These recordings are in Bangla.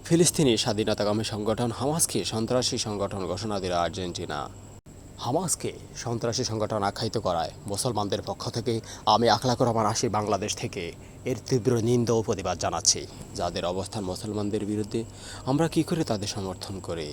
ফিলিস্তিনি স্বাধীনতাকামী সংগঠন হামাসকে সন্ত্রাসী সংগঠন ঘোষণা দিল আর্জেন্টিনা। হামাসকে সন্ত্রাসী সংগঠন আখ্যায়িত করায় মুসলমানদের পক্ষ থেকে আমি আখলাকুর রহমান আসি বাংলাদেশ থেকে এর তীব্র নিন্দা ও প্রতিবাদ জানাচ্ছি। যাদের অবস্থান মুসলমানদের বিরুদ্ধে, আমরা কি করে তাদের সমর্থন করি?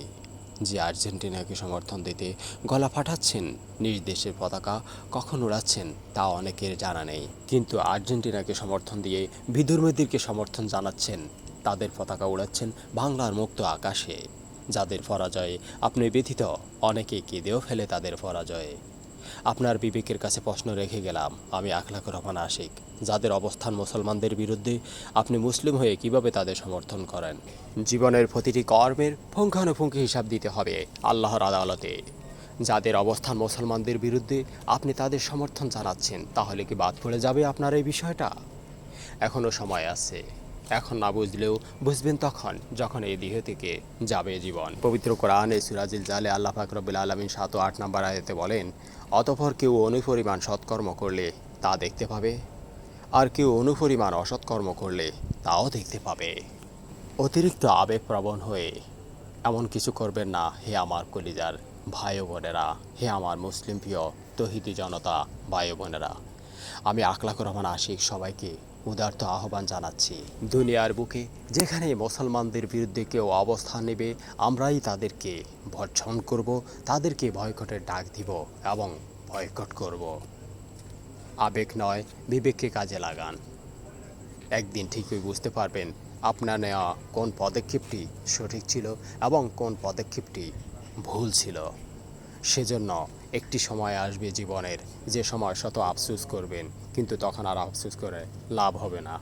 যে আর্জেন্টিনাকে সমর্থন দিতে গলা ফাটাচ্ছেন, নিজ দেশের পতাকা কখন উড়াচ্ছেন তা অনেকের জানা নেই, কিন্তু আর্জেন্টিনাকে সমর্থন দিয়ে বিধর্মীদেরকে সমর্থন জানাচ্ছেন, তাদের পতাকা উড়াচ্ছেন বাংলার মুক্ত আকাশে। যাদের পরাজয়ে আপনি ব্যথিত, অনেকে কেঁদেও ফেলে তাদের পরাজয়ে। আপনার বিবেকের কাছে প্রশ্ন রেখে গেলাম আমি আখলাকুর রহমান আশিক। যাদের অবস্থান মুসলমানদের বিরুদ্ধে, আপনি মুসলিম হয়ে কিভাবে তাদের সমর্থন করেন? জীবনের প্রতিটি কর্মের পুঙ্খানুপুঙ্খ হিসাব দিতে হবে আল্লাহর আদালতে। যাদের অবস্থান মুসলমানদের বিরুদ্ধে, আপনি তাদের সমর্থন জানাচ্ছেন, তাহলে কি বাদ পড়ে যাবে আপনার এই বিষয়টা? এখনও সময় আছে। এখন না বুঝলেও বুঝবেন তখন, যখন এই দেহ থেকে যাবে জীবন। পবিত্র কোরআনে সূরা জিলজালে আল্লাহ পাক রব্বুল আলামিন ৭ ও ৮ নম্বর আয়াতে বলেন, অতঃপর কেউ অনুপরিমাণ সৎকর্ম করলে তা দেখতে পাবে, আর কেউ অনুপরিমাণ অসৎকর্ম করলে তাও দেখতে পাবে। অতিরিক্ত আবেগপ্রবণ হয়ে এমন কিছু করবেন না হে আমার কলিজার ভাই ও বোনেরা, হে আমার মুসলিম প্রিয় তৌহিদি জনতা ভাই ও বোনেরা। আমি আখলাকুর রহমান আশিক সবাইকে উদারত আহ্বান জানাচ্ছি, দুনিয়ার বুকে যেখানে মুসলমানদের বিরুদ্ধে কেউ অবস্থান নেবে, আমরাই তাদেরকে ভর্ৎসন করব, তাদেরকে বয়কটের ডাক দিব এবং বয়কট করব। আবেগ নয়, বিবেককে কাজে লাগান। একদিন ঠিকই বুঝতে পারবেন আপনার নেওয়া কোন পদক্ষেপটি সঠিক ছিল এবং কোন পদক্ষেপটি ভুল ছিল। সেজন্য একটি সময় আসবে জীবনের, যে সময় শত আফসোস করবেন, কিন্তু তখন আর আফসোস করে লাভ হবে না।